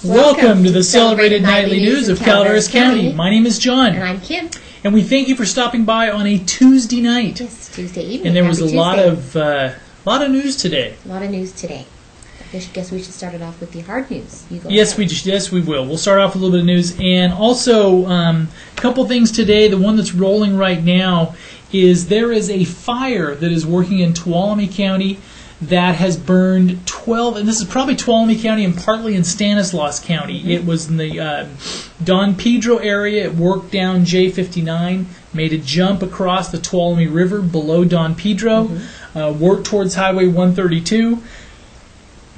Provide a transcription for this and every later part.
Welcome to the celebrated nightly news of Calaveras County. My name is John. And I'm Kim. And we thank you for stopping by on a Tuesday night. Yes, Tuesday evening. And there was Happy a lot of news today. A lot of news today. I guess we should start it off with the hard news. Yes, we will. We'll start off with a little bit of news. And also, a couple things today. The one that's rolling right now is there is a fire that is working in Tuolumne County that has burned 12, and this is probably Tuolumne County and partly in Stanislaus County. Mm-hmm. It was in the Don Pedro area. It worked down J59, made a jump across the Tuolumne River below Don Pedro, worked towards Highway 132.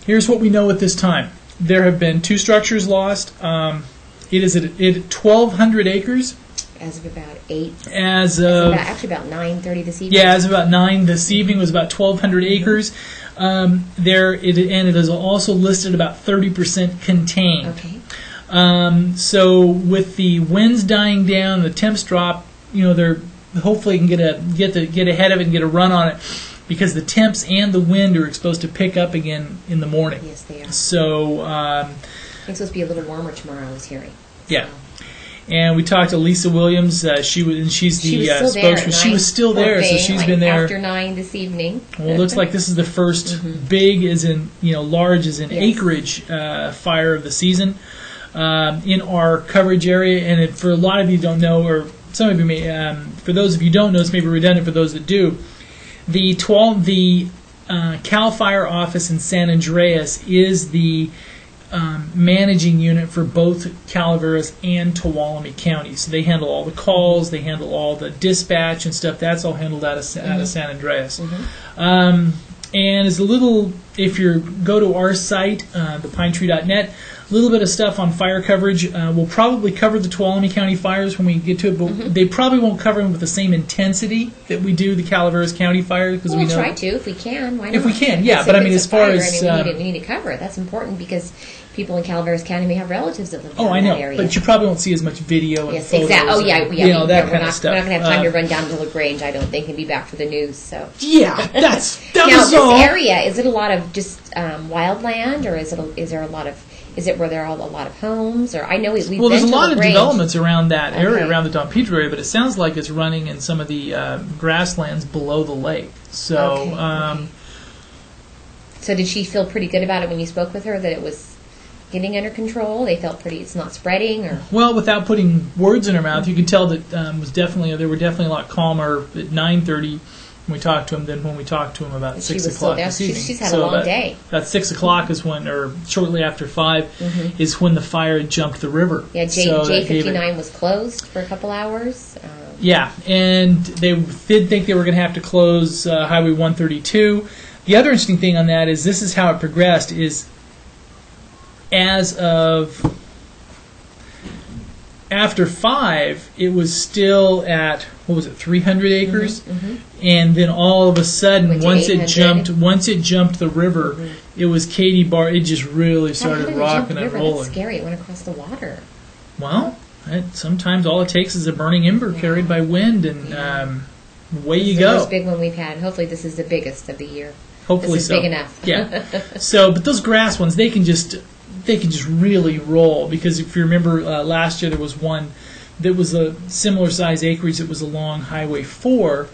Here's what we know at this time. There have been 2 structures lost. It is at 1,200 acres. As of about 8. Actually about 9:30 this evening. Yeah, as of about 9 this evening. It was about 1,200 acres. It is also listed about 30% contained. Okay. So with the winds dying down, the temps drop. They're hopefully can get ahead of it and get a run on it, because the temps and the wind are supposed to pick up again in the morning. Yes, they are. So it's supposed to be a little warmer tomorrow, I was hearing. Yeah. And we talked to Lisa Williams. She's the spokesperson. She was still there, so she's been there after 9 this evening. Well, it looks like this is the first big, as in large, as in acreage fire of the season in our coverage area. And for a lot of you who don't know, or some of you may, for those of you who don't know, it's maybe redundant for those that do. The Cal Fire office in San Andreas is the managing unit for both Calaveras and Tuolumne County. So they handle all the calls, they handle all the dispatch and stuff. That's all handled out of San Andreas. And it's a little, if you go to our site, thepinetree.net, a little bit of stuff on fire coverage. We'll probably cover the Tuolumne County fires when we get to it, but they probably won't cover them with the same intensity that we do the Calaveras County fires. Because we'll try to if we can. Why not? If we can, yeah. But I mean, as far as we need to cover it. That's important because people in Calaveras County may have relatives that live in that area. But you probably won't see as much video and photos. Exactly. Oh, yeah. That kind of stuff. We're not going to have time to run down to LaGrange, I don't think, and be back for the news. So yeah, that now, was all. This area, is it a lot of just wild land, or is there a lot of? Is it where there are a lot of homes? Or I know we've well, there's been a lot to of developments around that area, Okay. around the Don Pedro area, but it sounds like it's running in some of the grasslands below the lake. So, okay. So did she feel pretty good about it when you spoke with her, that it was getting under control? They felt it's not spreading, or? Well, without putting words in her mouth, you could tell that they were definitely a lot calmer at 9:30 when we talked to him than when we talked to him about 6 o'clock this evening. She's had a long day. About 6 o'clock is when, or shortly after 5, is when the fire had jumped the river. Yeah, J59 was closed for a couple hours. Yeah, and they did think they were going to have to close Highway 132. The other interesting thing on that is this is how it progressed, is as of after 5, it was still at, 300 acres? And then all of a sudden, once it jumped the river, it was Katy Bar. It just really started rocking and rolling. That's scary. It went across the water. Well, sometimes all it takes is a burning ember carried by wind, and away you go. This is the first big one we've had. Hopefully this is the biggest of the year. Hopefully this is big enough. Yeah. But those grass ones, they can just really roll, because if you remember last year there was one that was a similar size acreage that was along Highway 4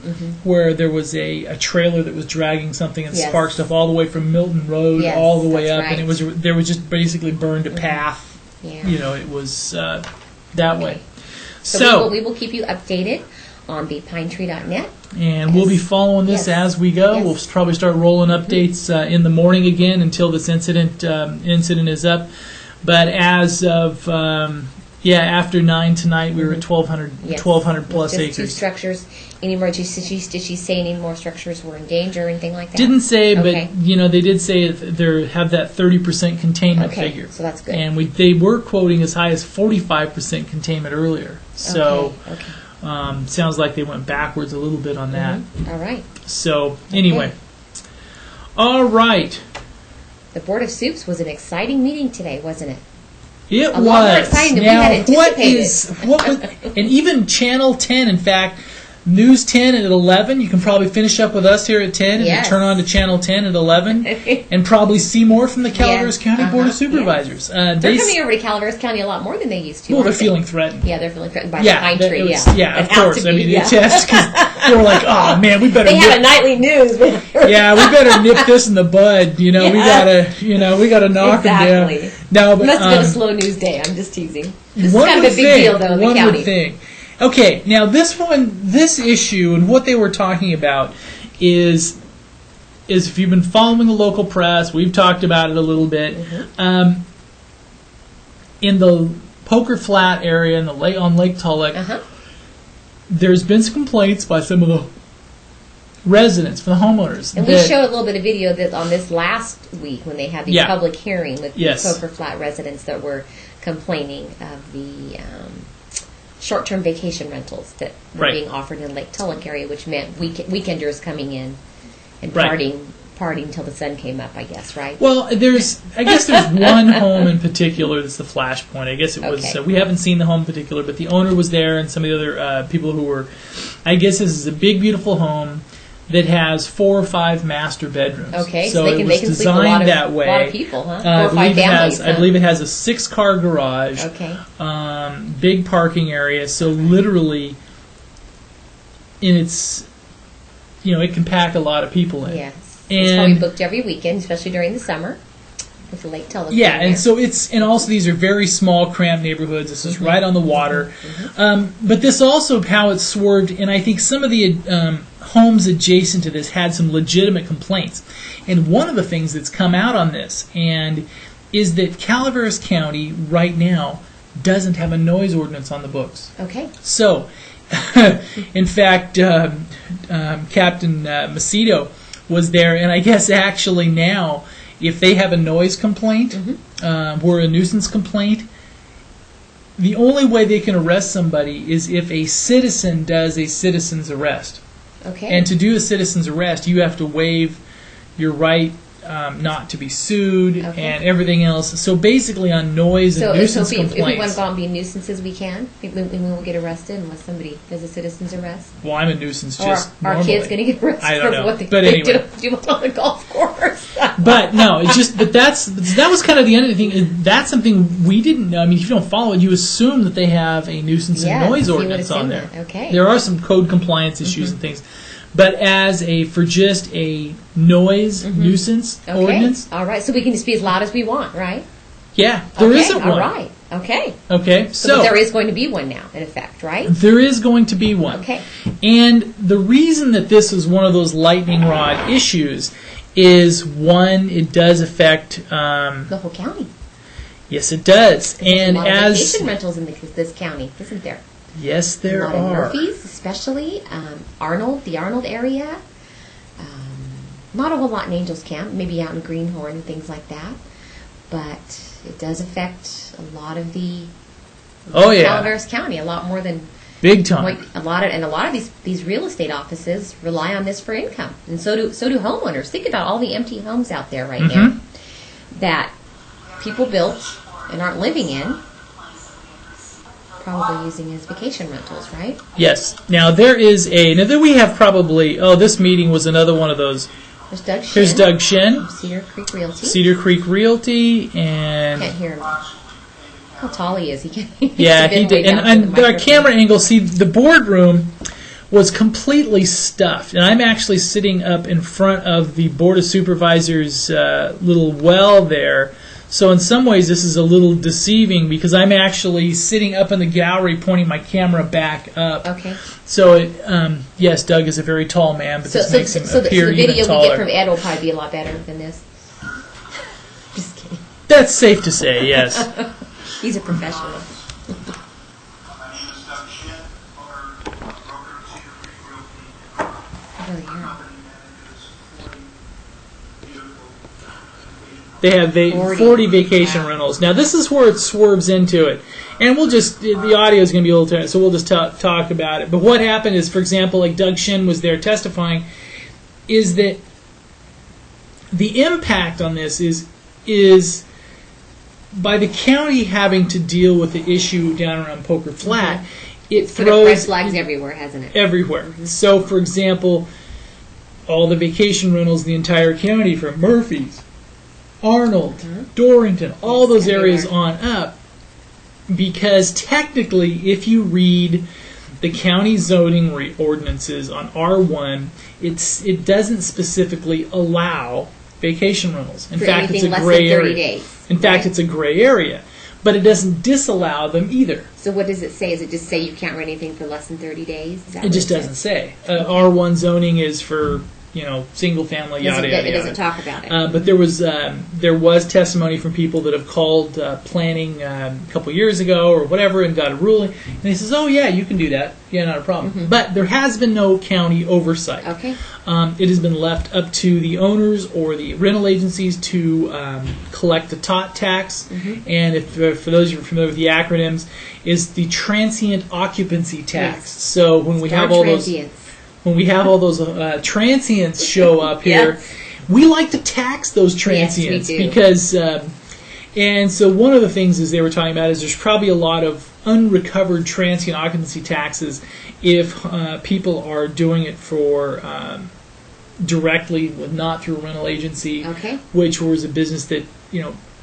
where there was a trailer that was dragging something and sparked stuff all the way from Milton Road all the way up, and there was just basically burned a path. Yeah. It was that way. So we will keep you updated on thepinetree.net. And we'll be following this as we go. We'll probably start rolling updates in the morning again until this incident is up. But as of after 9 tonight, we were at 1,200 plus just acres. 2 structures. Any more? Did she say any more structures were in danger or anything like that? Didn't say, but they did say they have that 30% containment figure. So that's good. And they were quoting as high as 45% containment earlier. So. Sounds like they went backwards a little bit on that. All right. So, anyway. All right. The Board of Soups was an exciting meeting today, wasn't it? It lot more exciting than we had anticipated. And even Channel 10, in fact, News 10 at 11. You can probably finish up with us here at 10 and then turn on to Channel 10 at 11 and probably see more from the Calaveras County Board of Supervisors. They're coming over to Calaveras County a lot more than they used to. Well, they're feeling threatened. Yeah, they're feeling threatened by the pine tree. Yeah, of course. I mean, it's just they were like, oh man, we better. They have a nightly news. Yeah, we better nip this in the bud. You know, we gotta knock them down. No, but it must have been a slow news day. I'm just teasing. This is one kind of a big deal, though, in the county. One would think. Okay, now this issue and what they were talking about is if you've been following the local press, we've talked about it a little bit. Mm-hmm. In the Poker Flat area on Lake Tulloch, there's been some complaints by some of the residents, from the homeowners. And we showed a little bit of video on this last week when they had the public hearing with the Poker Flat residents that were complaining of the short-term vacation rentals that were being offered in Lake Tulloch area, which meant weekenders coming in and partying till the sun came up, I guess, right? Well, I guess there's one home in particular that's the flashpoint. I guess it was, we haven't seen the home in particular, but the owner was there and some of the other people who were, I guess this is a big, beautiful home that has 4 or 5 master bedrooms. Okay, so they can sleep a lot of people, huh? 4 or 5 families. I believe it has a 6-car garage. Okay. Big parking area. So literally, it can pack a lot of people in. Yes. It's probably booked every weekend, especially during the summer, with the Lake Tulloch. Yeah, and so and also these are very small, cramped neighborhoods. This is right on the water. Mm-hmm. But this also how it swerved, and I think some of the homes adjacent to this had some legitimate complaints. And one of the things that's come out on this is that Calaveras County right now doesn't have a noise ordinance on the books. Okay. So, in fact, Captain Macedo was there, and I guess actually now, if they have a noise complaint or a nuisance complaint, the only way they can arrest somebody is if a citizen does a citizen's arrest. Okay. And to do a citizen's arrest, you have to waive your right not to be sued and everything else. So basically on noise and nuisance complaints. If we want to go out and be nuisances, we can? We won't get arrested unless somebody does a citizen's arrest? Well, I'm a nuisance Our kids going to get arrested I don't know. for what they anyway. do on the golf course. But no, that was kind of the end of the thing. That's something we didn't know. I mean, if you don't follow it, you assume that they have a nuisance and noise ordinance on there. Okay. There are some code compliance issues and things. But for just a noise nuisance ordinance. All right. So we can just be as loud as we want, right? Yeah. There isn't one. All right. Okay. Okay. So there is going to be one now, in effect, right? There is going to be one. Okay. And the reason that this is one of those lightning rod issues is, one, it does affect the whole county. Yes, it does. There's a lot of vacation rentals in this county, isn't there? Yes, there are. A lot of Murphys, especially the Arnold area. Not a whole lot in Angels Camp, maybe out in Greenhorn and things like that. But it does affect a lot of the Calaveras County, a lot more than big time. A lot of these real estate offices rely on this for income, and so do homeowners. Think about all the empty homes out there right now that people built and aren't living in. Probably using as vacation rentals, right? Yes. Now then we have probably, this meeting was another one of those. There's Doug Shin. Here's Doug Shin. Cedar Creek Realty. And can't hear him. How tall he is. He did. And our camera angle, the boardroom was completely stuffed. And I'm actually sitting up in front of the Board of Supervisors' little well there. So in some ways this is a little deceiving because I'm actually sitting up in the gallery pointing my camera back up. Okay. So yes, Doug is a very tall man, but this makes him appear even taller. So the video we get from Ed will probably be a lot better than this. Just kidding. That's safe to say, yes. He's a professional. They have 40 vacation rentals. Now, this is where it swerves into it. And the audio is going to be a little, so we'll just talk about it. But what happened is, for example, like Doug Shin was there testifying, is that the impact on this is by the county having to deal with the issue down around Poker Flat, it put up throws red flags everywhere, hasn't it? Everywhere. Mm-hmm. So, for example, all the vacation rentals in the entire county from Murphy's, Arnold, Dorrington, all those areas on up, because technically, if you read the county zoning ordinances on R1, it doesn't specifically allow vacation rentals. In fact, it's a gray area. In fact, it's a gray area. But it doesn't disallow them either. So what does it say? Does it just say you can't rent anything for less than 30 days? It just doesn't say. R1 zoning is for, single family, yada, yada, yada. It doesn't talk about it. But there was testimony from people that have called planning a couple years ago or whatever and got a ruling. And they says, oh, yeah, you can do that. Yeah, not a problem. Mm-hmm. But there has been no county oversight. Okay. It has been left up to the owners or the rental agencies to collect the tot tax. Mm-hmm. And if for those who are familiar with the acronyms, is the transient occupancy tax. Yes. So when we have all those transients show up here, yes. we like to tax those transients. Yes, we do. Because and so one of the things is they were talking about is there's probably a lot of unrecovered transient occupancy taxes if people are doing it for directly, not through a rental agency, which was a business that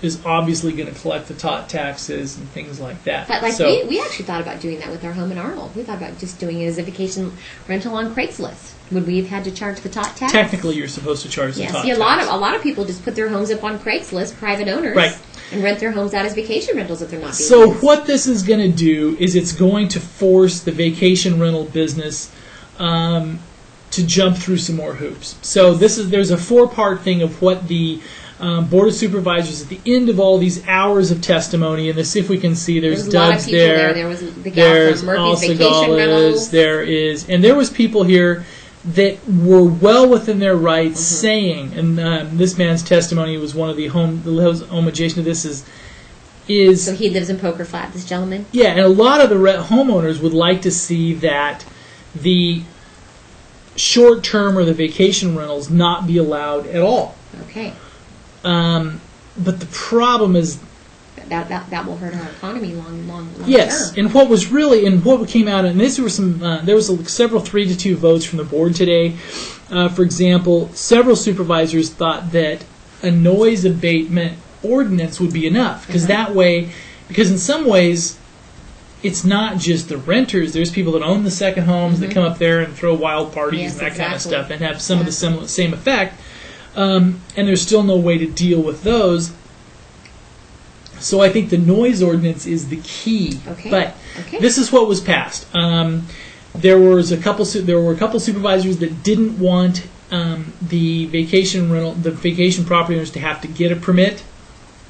is obviously going to collect the tot taxes and things like that. But we actually thought about doing that with our home in Arnold. We thought about just doing it as a vacation rental on Craigslist. Would we have had to charge the tot tax? Technically, you're supposed to charge the tot tax. A lot of people just put their homes up on Craigslist, private owners, right, and rent their homes out as vacation rentals if they're not being So used. What this is going to do is it's going to force the vacation rental business to jump through some more hoops. So there's a 4-part thing of what the Board of Supervisors at the end of all these hours of testimony, and see if we can see there's Doug's there. There was the gal from Murphy's Vacation Rentals. And there was people here that were well within their rights saying, and this man's testimony was one of the home adjacent to this is so he lives in Poker Flat, this gentleman? Yeah, and a lot of the homeowners would like to see that the short-term or the vacation rentals not be allowed at all. Okay. But the problem is that will hurt our economy long yes, term. and what came out, and this were there was several 3-2 votes from the board today. For example, several supervisors thought that a noise abatement ordinance would be enough because because in some ways it's not just the renters. There's people that own the second homes that come up there and throw wild parties and that kind of stuff and have some of the same effect. And there's still no way to deal with those. So I think the noise ordinance is the key. Okay. But this is what was passed. There were a couple supervisors that didn't want the vacation property owners to have to get a permit.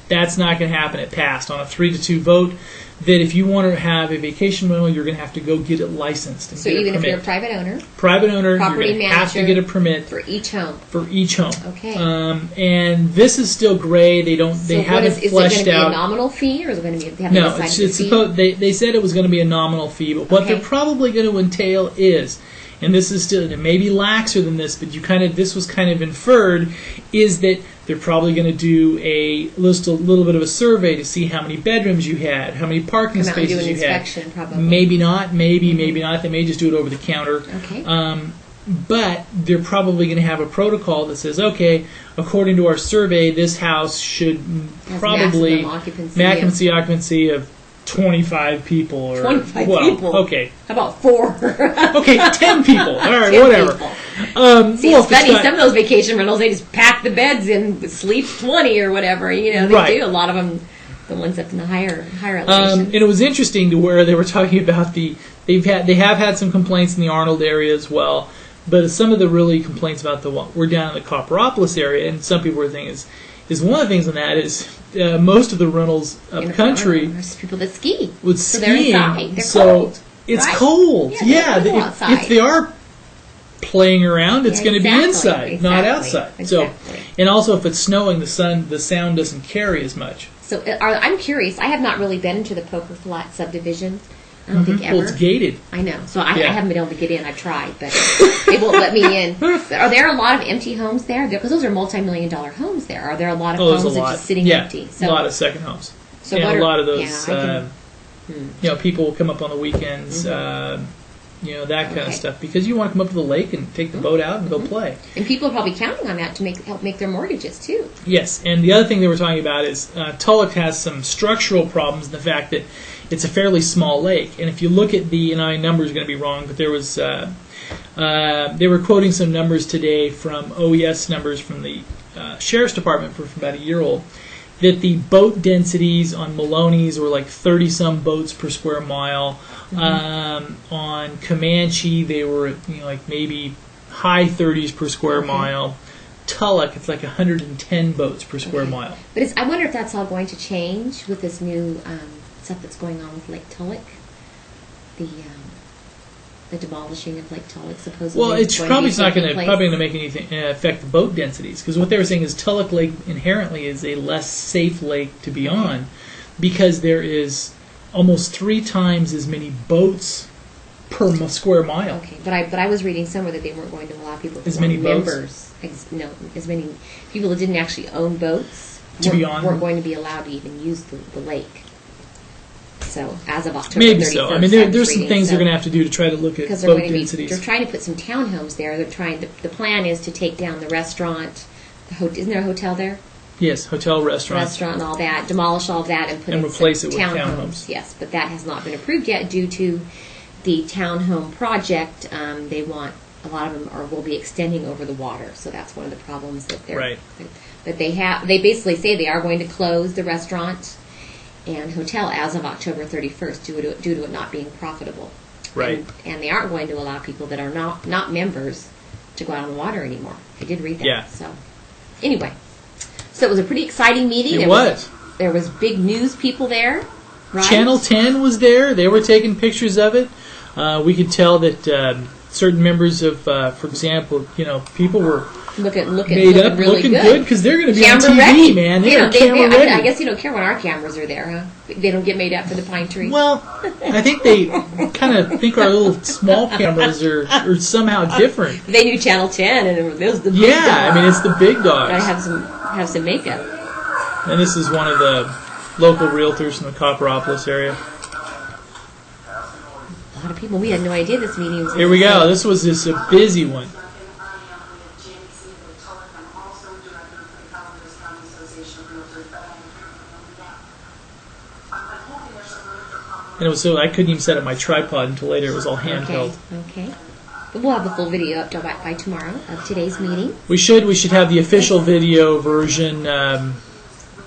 That's not going to happen. It passed on a 3-2 vote. That if you want to have a vacation rental, you're going to have to go get it licensed and get a permit. So even if you're a private owner, property you're going to have to get a permit for each home. Okay. And this is still gray. They haven't fleshed out. Is it going to be a nominal fee, or is it going to be? No, they said it was going to be a nominal fee, but what they're probably going to entail is, and this is still, it may be laxer than this, but this was kind of inferred, is that they're probably going to do a little bit of a survey to see how many bedrooms you had, how many parking spaces you had. Probably. Maybe not, maybe not. They may just do it over the counter. Okay. But they're probably going to have a protocol that says, okay, according to our survey, this house should probably maximum occupancy of 25 people. Or 25 people? Okay. How about 4? Okay, 10 people. All right, whatever. See, it's funny. Some of those vacation rentals, they just pack the beds and sleep 20 or whatever. They do. A lot of them, the ones up in the higher elevations. And it was interesting to where they were talking about they have had some complaints in the Arnold area as well. But some of the really complaints about we're down in the Copperopolis area, and some people were thinking is one of the things on that is most of the rentals up country. There's people that ski. With skiing, they're cold. It's cold. Yeah, if they are playing around, it's going to be inside, not outside. Exactly. So, and also if it's snowing, the sound doesn't carry as much. So I'm curious. I have not really been into the Poker Flat subdivision. I don't think ever. Well, it's gated. I know. So I haven't been able to get in. I've tried, but they won't let me in. Are there a lot of empty homes there? Because those are multi-million-dollar homes there. Are there a lot of homes that are just sitting empty? So, a lot of second homes. So a lot of those People will come up on the weekends, that kind of stuff, because you want to come up to the lake and take the boat out and go play. And people are probably counting on that to help make their mortgages, too. Yes, and the other thing they were talking about is Tulloch has some structural problems in the fact that it's a fairly small lake. And if you look at and my number is going to be wrong, but there was, they were quoting some numbers today from OES numbers from the Sheriff's Department from about a year old, that the boat densities on Maloney's were like 30-some boats per square mile. On Comanche, they were like maybe high 30s per square mile. Tulloch, it's like 110 boats per square mile. But I wonder if that's all going to change with this new stuff that's going on with Lake Tulloch. The demolishing of Lake Tulloch, supposedly. Well, it's probably not going to make anything affect the boat densities, because what they were saying is Tulloch Lake inherently is a less safe lake to be on, because there is almost 3 times as many boats per square mile. Okay, but I was reading somewhere that they weren't going to allow people to as many members. As many people that didn't actually own boats weren't going to be allowed to even use the lake. So as of October 31st, maybe so. I mean, there's some things they're going to have to do to try to look at boat densities. They're trying to put some townhomes there. The plan is to take down the restaurant. Isn't there a hotel there? Yes, hotel, restaurant, and all that. Demolish all that and replace it with townhomes. Yes, but that has not been approved yet due to the townhome project. They want a lot of them will be extending over the water, so that's one of the problems that they're. Right. But they basically say they are going to close the restaurant and hotel as of October 31st due to it not being profitable. Right. And they aren't going to allow people that are not members to go out on the water anymore. I did read that. Yeah. So anyway, so it was a pretty exciting meeting. There was big news people there. Right? Channel 10 was there. They were taking pictures of it. We could tell that certain members of, for example, people were looking good because they're going to be on TV, ready. Man. They're camera ready. I guess you don't care when our cameras are there, huh? They don't get made up for the pine tree. Well, I think they kind of think our little small cameras are somehow different. They knew Channel 10, and it was the big dogs. I mean, it's the big dogs. Gotta have some makeup. And this is one of the local realtors from the Copperopolis area. A lot of people. We had no idea this meeting was. Here we go. This was a busy one. And it was I couldn't even set up my tripod until later. It was all handheld. Okay. But we'll have the full video up by tomorrow of today's meeting. We should have the official video version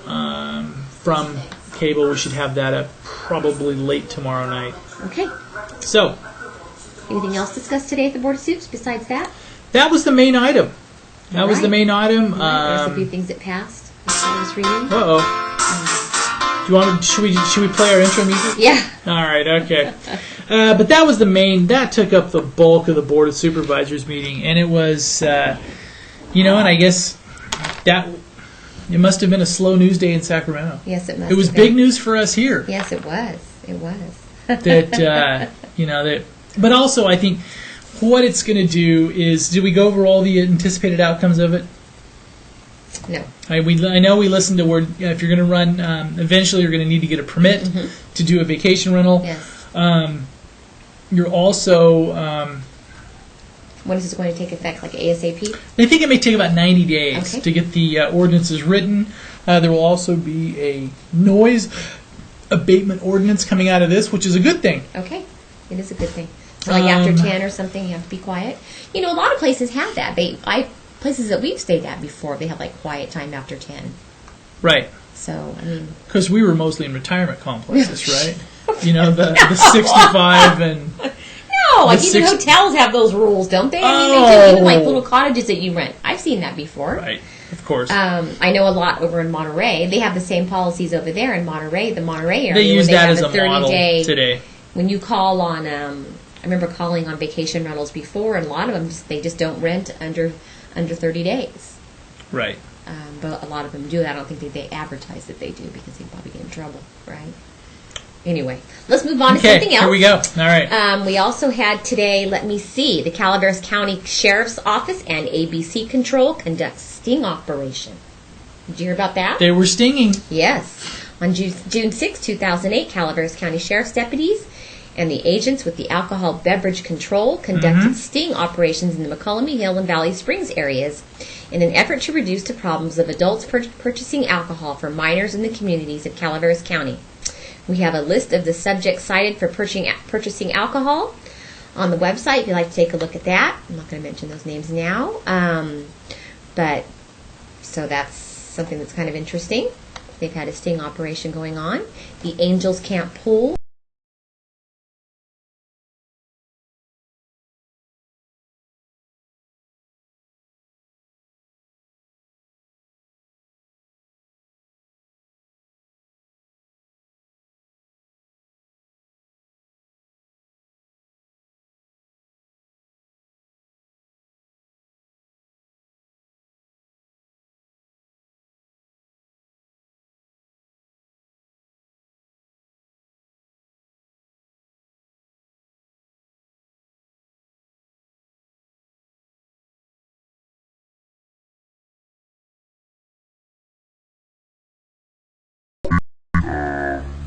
from cable. We should have that up probably late tomorrow night. Okay. So. Anything else discussed today at the Board of Soups besides that? That was the main item. Was the main item. There's a few things that passed. I was reading. Do you want to? Should we play our intro music? Yeah. All right. Okay. But that was the main. That took up the bulk of the Board of Supervisors meeting, and it was, and I guess that it must have been a slow news day in Sacramento. Yes, it must. It was big news for us here. Yes, it was. It was. that but also I think what it's going to do is, did we go over all the anticipated outcomes of it? No. I know we listened to where if you're going to run, eventually you're going to need to get a permit to do a vacation rental. Yes. You're also... when is this going to take effect, like ASAP? I think it may take about 90 days to get the ordinances written. There will also be a noise abatement ordinance coming out of this, which is a good thing. Okay. It is a good thing. So like after 10 or something, you have to be quiet. A lot of places have that. Places that we've stayed at before, they have like quiet time after 10. Right. So, I mean... Because we were mostly in retirement complexes, right? The 65 and... No, like even hotels have those rules, don't they? I mean, they do even like little cottages that you rent. I've seen that before. Right, of course. I know a lot over in Monterey. They have the same policies over there in Monterey, the Monterey area. They use that as a model today. When you call on... I remember calling on vacation rentals before, and a lot of them, they just don't rent under 30 days. Right. But a lot of them do. I don't think they advertise that they do because they'd probably get in trouble, right? Anyway, let's move on to something else. Here we go. All right. We also had today, the Calaveras County Sheriff's Office and ABC Control conduct sting operation. Did you hear about that? They were stinging. Yes. On June 6, 2008, Calaveras County Sheriff's deputies and the agents with the Alcohol Beverage Control conducted sting operations in the McCollum Hill and Valley Springs areas in an effort to reduce the problems of adults purchasing alcohol for minors in the communities of Calaveras County. We have a list of the subjects cited for purchasing alcohol on the website if you'd like to take a look at that. I'm not going to mention those names now, but so that's something that's kind of interesting. They've had a sting operation going on. The Angels Camp Pool.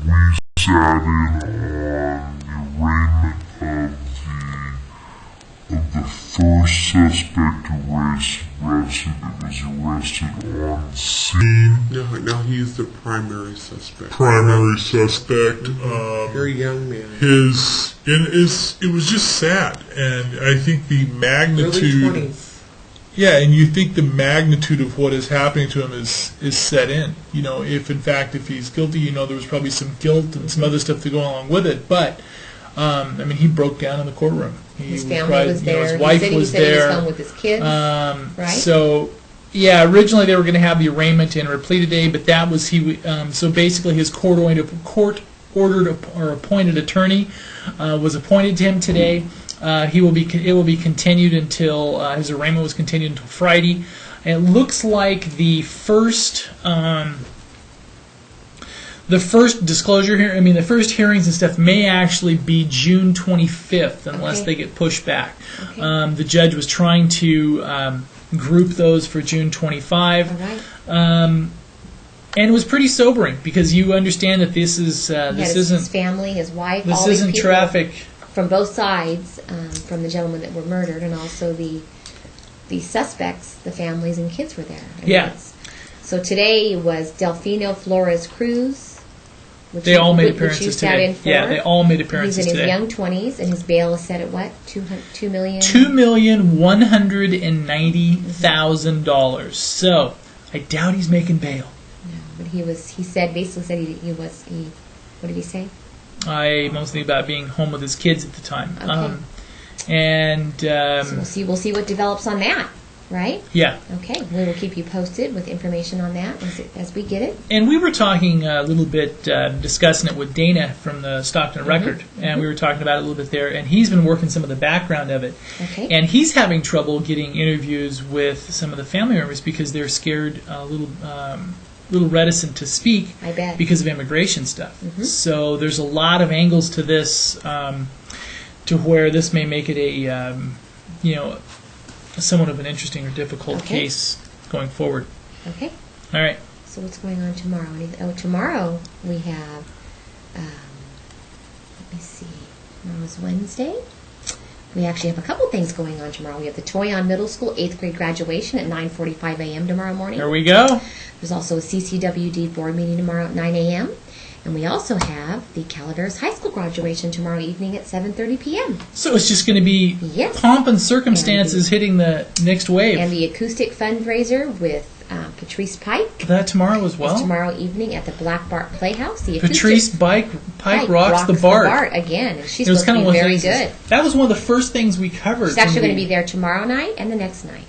We sat in on the arraignment of the first suspect arrested. That was arrested on scene. No, he's the primary suspect. Very young man. It was just sad, and I think the magnitude. Early 20s. Yeah, and you think the magnitude of what is happening to him is set in. If in fact if he's guilty, there was probably some guilt and some other stuff to go along with it. But he broke down in the courtroom. His family was there. His wife was there. He was home with his kids. Right. So, yeah, originally they were going to have the arraignment and replete today, but that was so basically his court-ordered or appointed attorney was appointed to him today. It will be continued until his arraignment was continued until Friday. And it looks like the first disclosure here, the first hearings and stuff may actually be June 25th unless they get pushed back. Okay. The judge was trying to group those for June 25. All right. And it was pretty sobering because you understand that this isn't his family, his wife, this all these isn't people traffic from both sides, from the gentlemen that were murdered, and also the suspects, the families and kids were there. So today was Delfino Flores Cruz. They all made appearances today. Yeah, they all made appearances today. He's in his young 20s, and his bail is set at what? $2 million? $2,190,000. So I doubt he's making bail. No, but he basically said he was. What did he say? Mostly about being home with his kids at the time. Okay. So we'll see what develops on that. Right? Yeah. Okay. We will keep you posted with information on that as we get it. And we were talking a little bit, discussing it with Dana from the Stockton Record, and we were talking about it a little bit there, and he's been working some of the background of it. Okay. And he's having trouble getting interviews with some of the family members because they're scared, a little reticent to speak. I bet. Because of immigration stuff. So there's a lot of angles to this, to where this may make it a, somewhat of an interesting or difficult case going forward. Okay. All right. So what's going on tomorrow? Tomorrow we have, let me see, tomorrow's Wednesday. We actually have a couple things going on tomorrow. We have the Toyon Middle School 8th grade graduation at 9:45 a.m. tomorrow morning. There we go. There's also a CCWD board meeting tomorrow at 9 a.m. And we also have the Calaveras High School graduation tomorrow evening at 7:30 p.m. So it's just going to be pomp and circumstances hitting the next wave. And the acoustic fundraiser with Patrice Pike. That tomorrow as well? It's tomorrow evening at the Black Bart Playhouse. Patrice Pike rocks the Bart. Again. And she's supposed to be very good. That was one of the first things we covered. She's actually going to be there tomorrow night and the next night.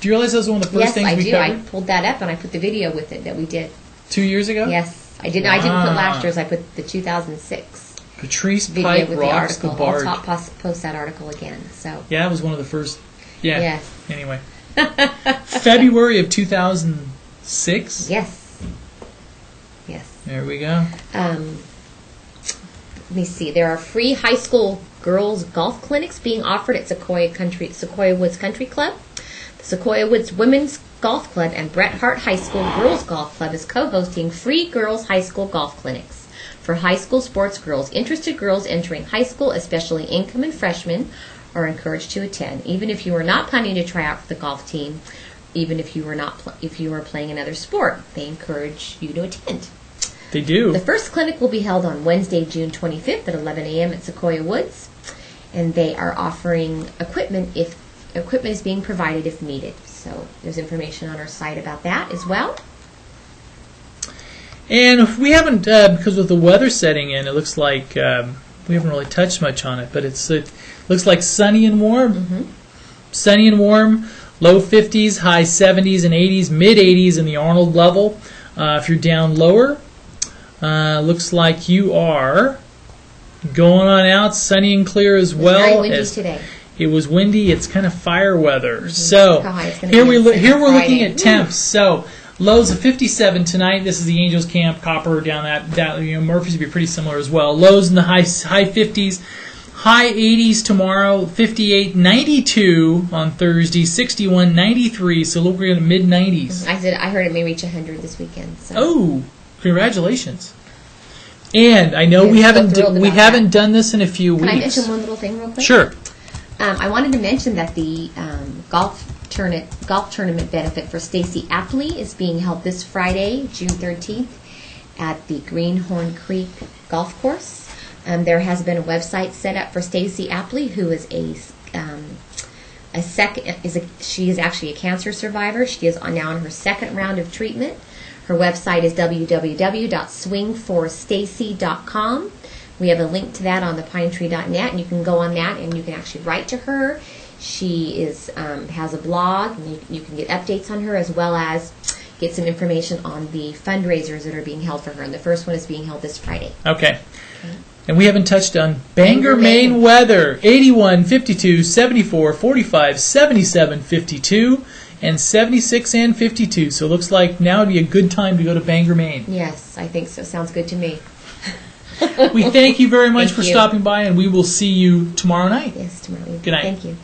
Do you realize that was one of the first things we covered? Yes, I do. I pulled that up and I put the video with it that we did. 2 years ago? Yes. I didn't put last year's. I put the 2006 Patrice video Pike with rocks the article. I'll post that article again. So yeah, that was one of the first. Yeah. Yes. Anyway, February of 2006. Yes. Yes. There we go. Let me see. There are free high school girls golf clinics being offered at Sequoia Woods Country Club. The Sequoia Woods Women's Golf Club and Bret Hart High School Girls Golf Club is co-hosting free girls high school golf clinics for high school sports girls. Interested girls entering high school, especially incoming freshmen, are encouraged to attend. Even if you are not planning to try out for the golf team, even if you are playing another sport, they encourage you to attend. They do. The first clinic will be held on Wednesday, June 25th at 11 a.m. at Sequoia Woods, and they are offering equipment if equipment is being provided if needed. So there's information on our site about that as well. And we haven't, because with the weather setting in, it looks like we haven't really touched much on it, but it looks like sunny and warm. Mm-hmm. Sunny and warm, low 50s, high 70s and 80s, mid 80s in the Arnold level. If you're down lower, looks like you are going on out, sunny and clear as well. It's very windy today. It was windy. It's kind of fire weather. Mm-hmm. So here we're looking at temps. Ooh. So lows of 57 tonight. This is the Angels Camp, Copper down that Murphy's would be pretty similar as well. Lows in the high 50s, high 80s tomorrow, 58, 92 on Thursday, 61, 93. So look, we're in the mid 90s. I heard it may reach 100 this weekend. So. Oh, congratulations! And I know we haven't done this in a few weeks. Can I mention one little thing real quick? Sure. I wanted to mention that the golf tournament benefit for Stacy Apley is being held this Friday, June 13th, at the Greenhorn Creek Golf Course. There has been a website set up for Stacy Apley, who is she is actually a cancer survivor. She is now on her second round of treatment. Her website is www.swingforstacy.com. We have a link to that on thepinetree.net, and you can go on that and you can actually write to her. She has a blog, and you can get updates on her as well as get some information on the fundraisers that are being held for her. And the first one is being held this Friday. Okay. And we haven't touched on Bangor, Maine weather. 81, 52, 74, 45, 77, 52, and 76 and 52. So it looks like now would be a good time to go to Bangor, Maine. Yes, I think so. Sounds good to me. We thank you very much for stopping by, and we will see you tomorrow night. Yes, tomorrow. Good night. Thank you.